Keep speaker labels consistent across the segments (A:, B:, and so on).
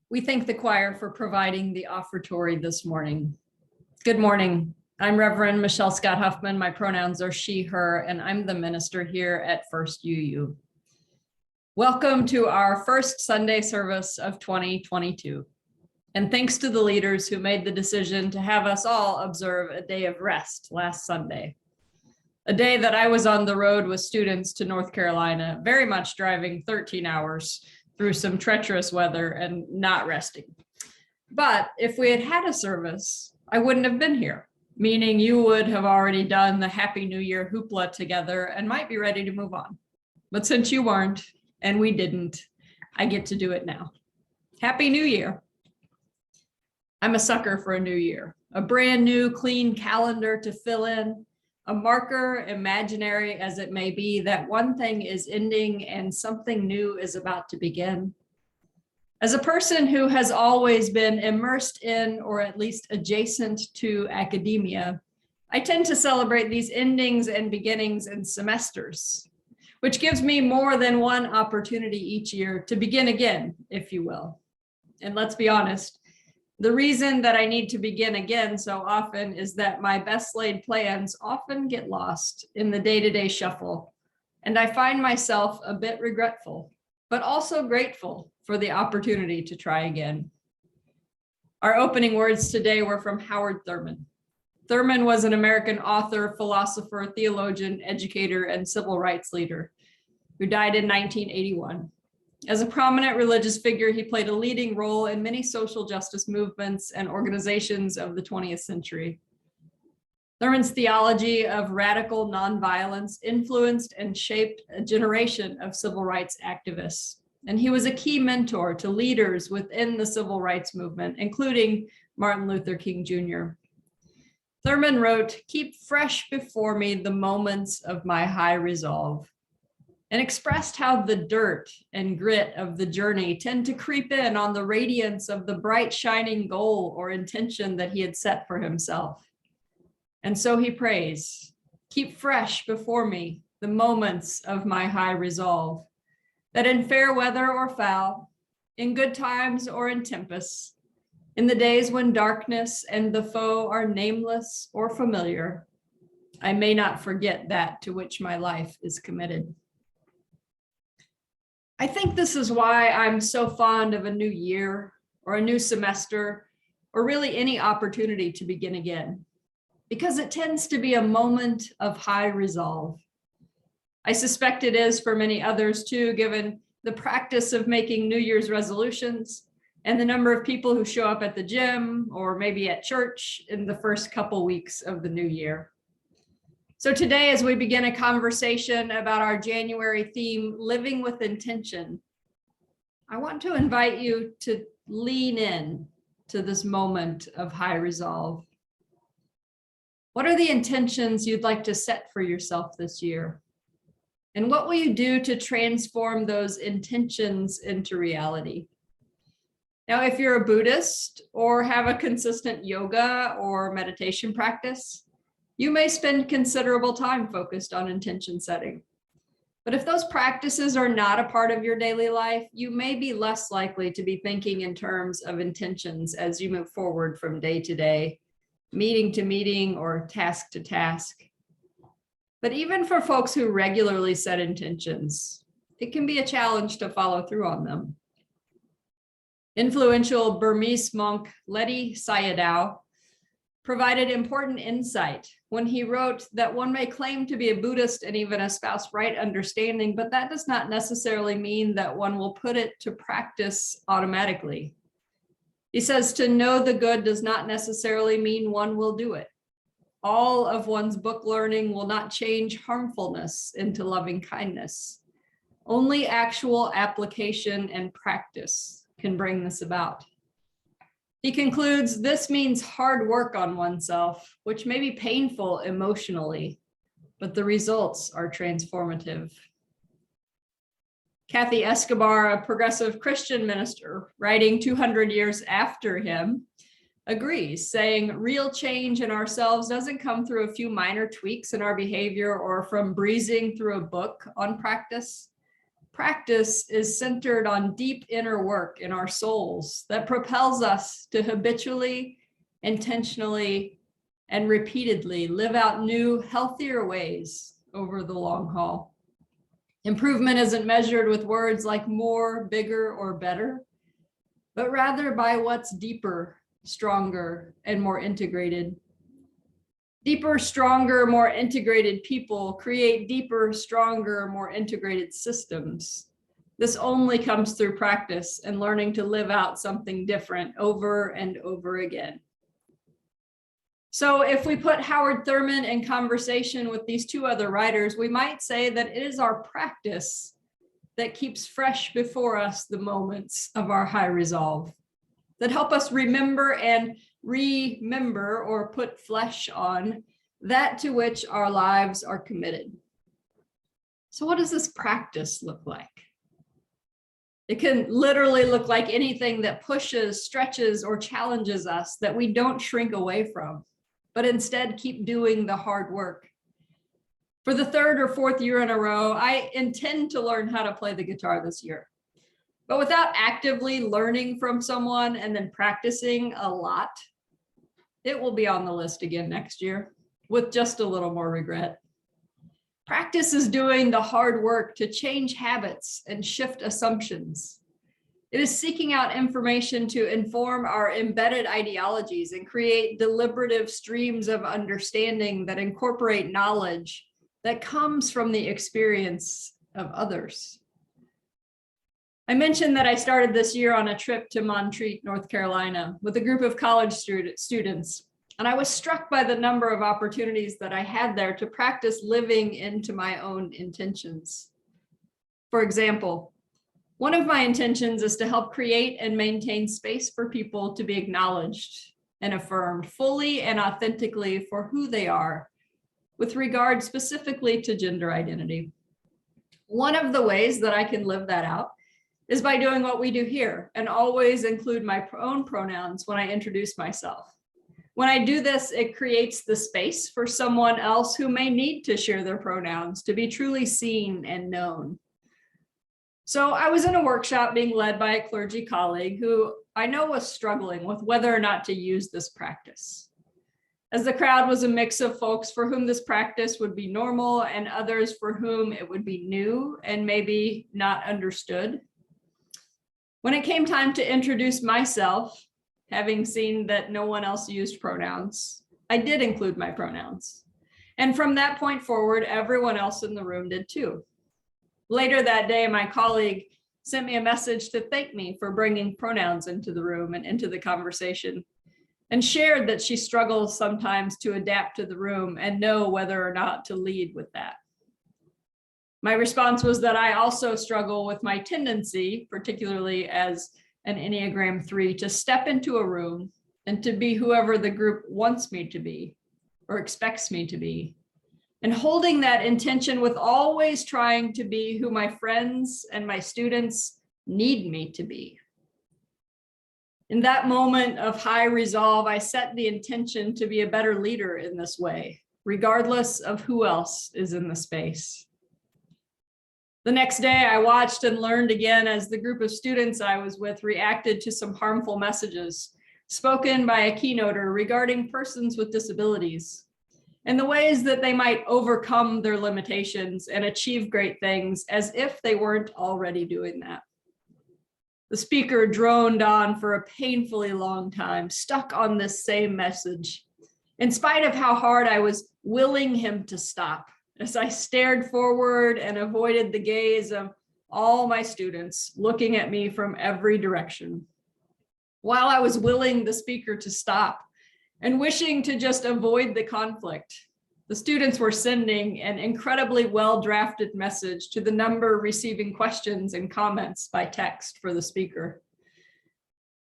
A: We thank the choir for providing the offertory this morning. Good morning. I'm Reverend Michelle Scott Huffman. My pronouns are she, her, and I'm the minister here at First UU. Welcome to our first Sunday service of 2022. And thanks to the leaders who made the decision to have us all observe a day of rest last Sunday. A day that I was on the road with students to North Carolina, very much driving 13 hours through some treacherous weather and not resting. But if we had had a service, I wouldn't have been here, meaning you would have already done the Happy New Year hoopla together and might be ready to move on. But since you weren't, and we didn't, I get to do it now. Happy New Year. I'm a sucker for a new year, a brand new clean calendar to fill in, a marker, imaginary as it may be, that one thing is ending and something new is about to begin. As a person who has always been immersed in, or at least adjacent to academia, I tend to celebrate these endings and beginnings in semesters, which gives me more than one opportunity each year to begin again, if you will. And let's be honest, the reason that I need to begin again so often is that my best laid plans often get lost in the day-to-day shuffle, and I find myself a bit regretful, but also grateful for the opportunity to try again. Our opening words today were from Howard Thurman. Thurman was an American author, philosopher, theologian, educator, and civil rights leader who died in 1981. As a prominent religious figure, he played a leading role in many social justice movements and organizations of the 20th century. Thurman's theology of radical nonviolence influenced and shaped a generation of civil rights activists. And he was a key mentor to leaders within the civil rights movement, including Martin Luther King Jr. Thurman wrote, "Keep fresh before me the moments of my high resolve," and expressed how the dirt and grit of the journey tend to creep in on the radiance of the bright shining goal or intention that he had set for himself. And so he prays, "Keep fresh before me the moments of my high resolve, that in fair weather or foul, in good times or in tempests, in the days when darkness and the foe are nameless or familiar, I may not forget that to which my life is committed." I think this is why I'm so fond of a new year or a new semester, or really any opportunity to begin again, because it tends to be a moment of high resolve. I suspect it is for many others too, given the practice of making New Year's resolutions and the number of people who show up at the gym or maybe at church in the first couple weeks of the new year. So today, as we begin a conversation about our January theme, Living with Intention, I want to invite you to lean in to this moment of high resolve. What are the intentions you'd like to set for yourself this year? And what will you do to transform those intentions into reality? Now, if you're a Buddhist or have a consistent yoga or meditation practice, you may spend considerable time focused on intention setting. But if those practices are not a part of your daily life, you may be less likely to be thinking in terms of intentions as you move forward from day to day, meeting to meeting, or task to task. But even for folks who regularly set intentions, it can be a challenge to follow through on them. Influential Burmese monk Ledi Sayadaw provided important insight when he wrote that one may claim to be a Buddhist and even espouse right understanding, but that does not necessarily mean that one will put it to practice automatically. He says to know the good does not necessarily mean one will do it. All of one's book learning will not change harmfulness into loving kindness. Only actual application and practice can bring this about. He concludes, this means hard work on oneself, which may be painful emotionally, but the results are transformative. Kathy Escobar, a progressive Christian minister, writing 200 years after him, agrees, saying real change in ourselves doesn't come through a few minor tweaks in our behavior or from breezing through a book on practice. Practice is centered on deep inner work in our souls that propels us to habitually, intentionally, and repeatedly live out new, healthier ways over the long haul. Improvement isn't measured with words like more, bigger, or better, but rather by what's deeper, stronger, and more integrated. Deeper, stronger, more integrated people create deeper, stronger, more integrated systems. This only comes through practice and learning to live out something different over and over again. So if we put Howard Thurman in conversation with these two other writers, we might say that it is our practice that keeps fresh before us the moments of our high resolve, that help us remember and remember or put flesh on that to which our lives are committed. So what does this practice look like? It can literally look like anything that pushes, stretches, or challenges us that we don't shrink away from, but instead keep doing the hard work. For the third or fourth year in a row, I intend to learn how to play the guitar this year. But without actively learning from someone and then practicing a lot, it will be on the list again next year with just a little more regret. Practice is doing the hard work to change habits and shift assumptions. It is seeking out information to inform our embedded ideologies and create deliberative streams of understanding that incorporate knowledge that comes from the experience of others. I mentioned that I started this year on a trip to Montreat, North Carolina, with a group of college students, and I was struck by the number of opportunities that I had there to practice living into my own intentions. For example, one of my intentions is to help create and maintain space for people to be acknowledged and affirmed fully and authentically for who they are, with regard specifically to gender identity. One of the ways that I can live that out is by doing what we do here and always include my own pronouns when I introduce myself. When I do this, it creates the space for someone else who may need to share their pronouns to be truly seen and known. So I was in a workshop being led by a clergy colleague who I know was struggling with whether or not to use this practice. As the crowd was a mix of folks for whom this practice would be normal and others for whom it would be new and maybe not understood. When it came time to introduce myself, having seen that no one else used pronouns, I did include my pronouns. And from that point forward, everyone else in the room did too. Later that day, my colleague sent me a message to thank me for bringing pronouns into the room and into the conversation, and shared that she struggles sometimes to adapt to the room and know whether or not to lead with that. My response was that I also struggle with my tendency, particularly as an Enneagram 3, to step into a room and to be whoever the group wants me to be or expects me to be. And holding that intention with always trying to be who my friends and my students need me to be. In that moment of high resolve, I set the intention to be a better leader in this way, regardless of who else is in the space. The next day, I watched and learned again as the group of students I was with reacted to some harmful messages spoken by a keynoter regarding persons with disabilities and the ways that they might overcome their limitations and achieve great things as if they weren't already doing that. The speaker droned on for a painfully long time, stuck on this same message, in spite of how hard I was willing him to stop, as I stared forward and avoided the gaze of all my students looking at me from every direction. While I was willing the speaker to stop and wishing to just avoid the conflict, the students were sending an incredibly well-drafted message to the number receiving questions and comments by text for the speaker.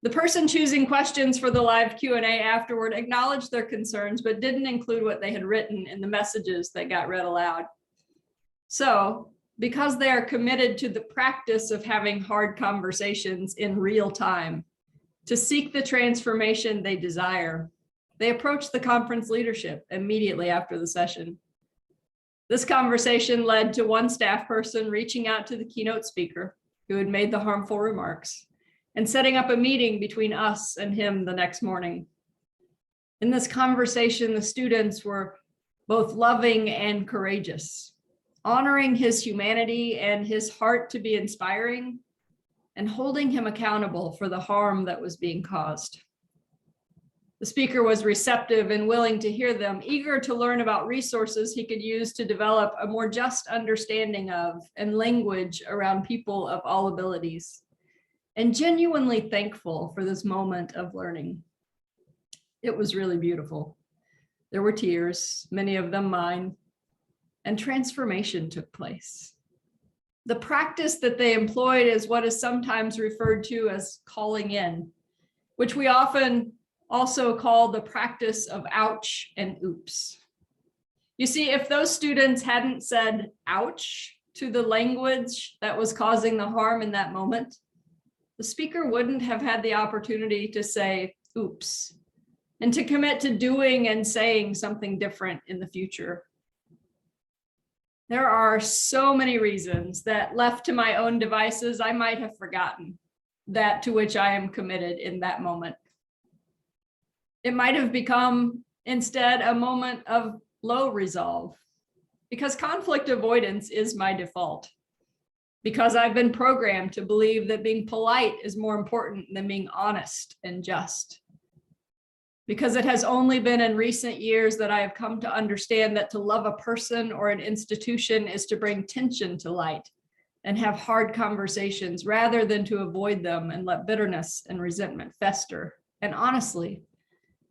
A: The person choosing questions for the live Q&A afterward acknowledged their concerns, but didn't include what they had written in the messages that got read aloud. So, because they are committed to the practice of having hard conversations in real time, to seek the transformation they desire, they approached the conference leadership immediately after the session. This conversation led to one staff person reaching out to the keynote speaker who had made the harmful remarks and setting up a meeting between us and him the next morning. In this conversation, the students were both loving and courageous, honoring his humanity and his heart to be inspiring, and holding him accountable for the harm that was being caused. The speaker was receptive and willing to hear them, eager to learn about resources he could use to develop a more just understanding of and language around people of all abilities, and genuinely thankful for this moment of learning. It was really beautiful. There were tears, many of them mine, and transformation took place. The practice that they employed is what is sometimes referred to as calling in, which we often also call the practice of ouch and oops. You see, if those students hadn't said ouch to the language that was causing the harm in that moment, the speaker wouldn't have had the opportunity to say oops and to commit to doing and saying something different in the future. There are so many reasons that, left to my own devices, I might have forgotten that to which I am committed in that moment. It might have become instead a moment of low resolve, because conflict avoidance is my default, because I've been programmed to believe that being polite is more important than being honest and just. Because it has only been in recent years that I have come to understand that to love a person or an institution is to bring tension to light and have hard conversations rather than to avoid them and let bitterness and resentment fester. And honestly,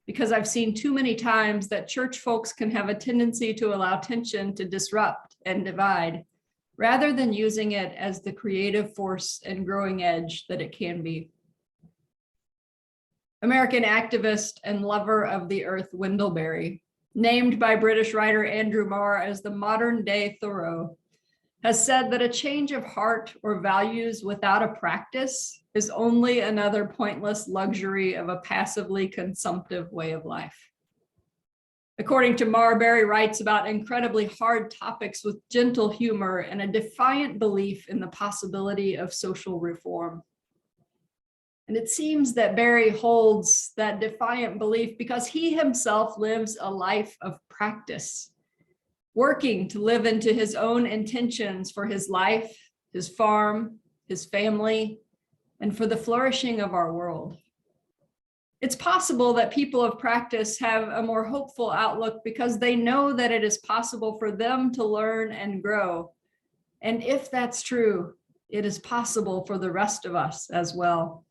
A: because I've seen too many times that church folks can have a tendency to allow tension to disrupt and divide, rather than using it as the creative force and growing edge that it can be. American activist and lover of the earth Wendell Berry, named by British writer Andrew Marr as the modern day Thoreau, has said that a change of heart or values without a practice is only another pointless luxury of a passively consumptive way of life. According to Marr, Berry writes about incredibly hard topics with gentle humor and a defiant belief in the possibility of social reform. And it seems that Berry holds that defiant belief because he himself lives a life of practice, working to live into his own intentions for his life, his farm, his family, and for the flourishing of our world. It's possible that people of practice have a more hopeful outlook because they know that it is possible for them to learn and grow. And if that's true, it is possible for the rest of us as well.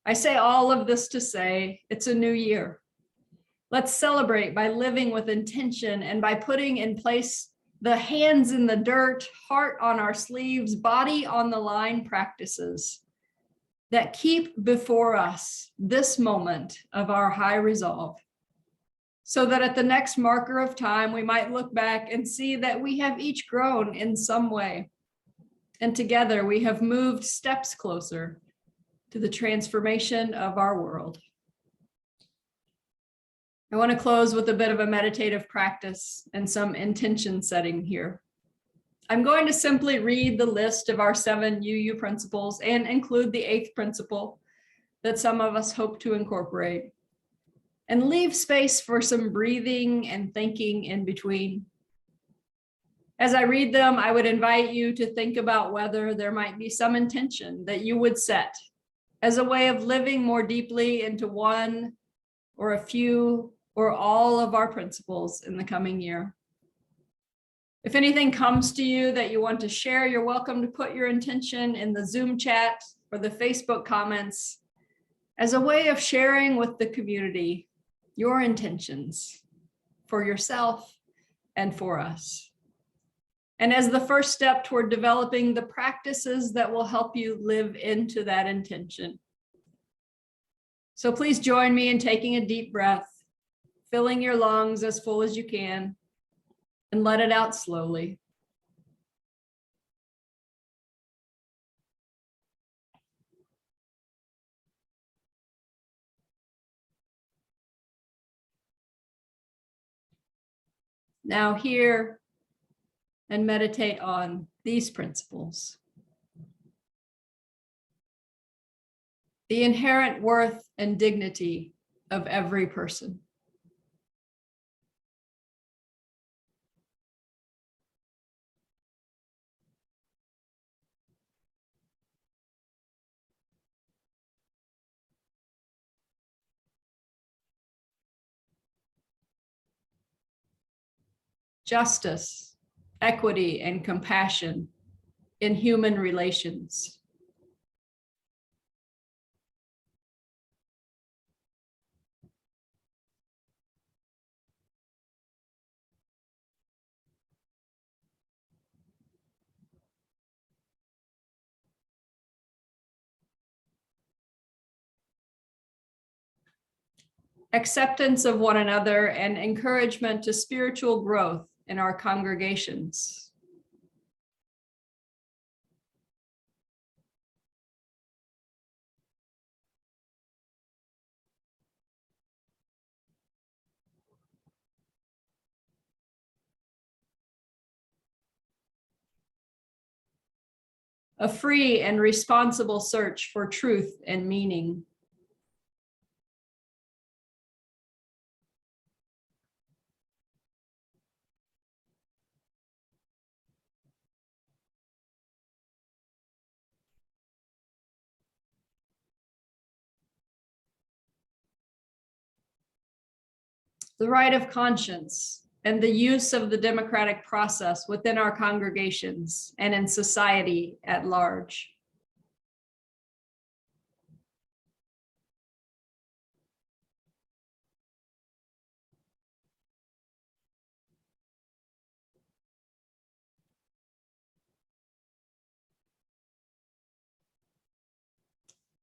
A: I say all of this to say it's a new year. Let's celebrate by living with intention and by putting in place the hands in the dirt, heart on our sleeves, body on the line practices that keep before us this moment of our high resolve, so that at the next marker of time, we might look back and see that we have each grown in some way. And together we have moved steps closer to the transformation of our world. I want to close with a bit of a meditative practice and some intention setting here. I'm going to simply read the list of our 7 UU principles and include the 8th principle that some of us hope to incorporate, and leave space for some breathing and thinking in between. As I read them, I would invite you to think about whether there might be some intention that you would set as a way of living more deeply into one or a few or all of our principles in the coming year. If anything comes to you that you want to share, you're welcome to put your intention in the Zoom chat or the Facebook comments as a way of sharing with the community your intentions for yourself and for us. And as the first step toward developing the practices that will help you live into that intention. So please join me in taking a deep breath, filling your lungs as full as you can, and let it out slowly. Now hear and meditate on these principles. The inherent worth and dignity of every person. Justice, equity, and compassion in human relations. Acceptance of one another and encouragement to spiritual growth in our congregations. A free and responsible search for truth and meaning. The right of conscience and the use of the democratic process within our congregations and in society at large.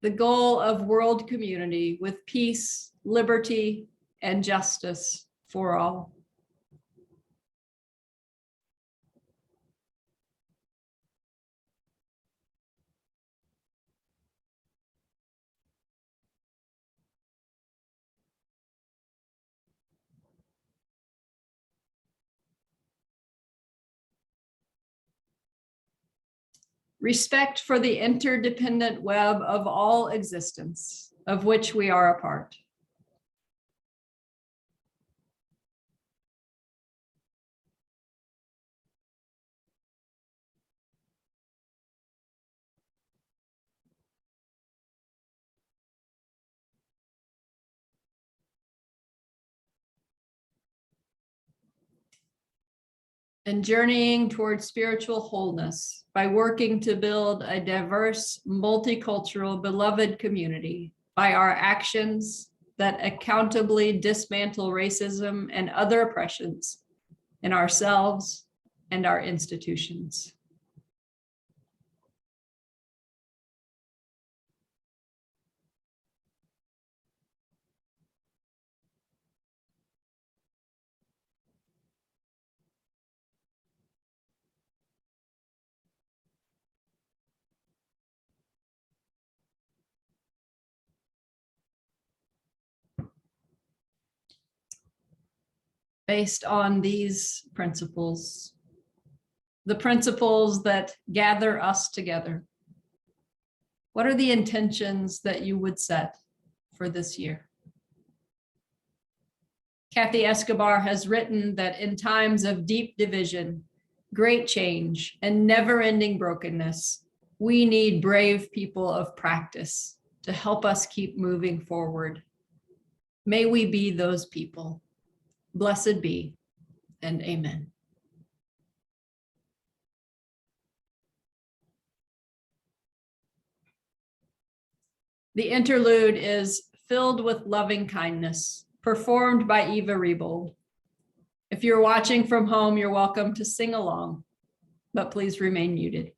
A: The goal of world community with peace, liberty, and justice for all. Respect for the interdependent web of all existence, of which we are a part. And journeying towards spiritual wholeness by working to build a diverse, multicultural, beloved community by our actions that accountably dismantle racism and other oppressions in ourselves and our institutions. Based on these principles, the principles that gather us together, what are the intentions that you would set for this year? Kathy Escobar has written that in times of deep division, great change, and never-ending brokenness, we need brave people of practice to help us keep moving forward. May we be those people. Blessed be, and amen. The interlude is Filled with Loving Kindness, performed by Eva Rebold. If you're watching from home, you're welcome to sing along, but please remain muted.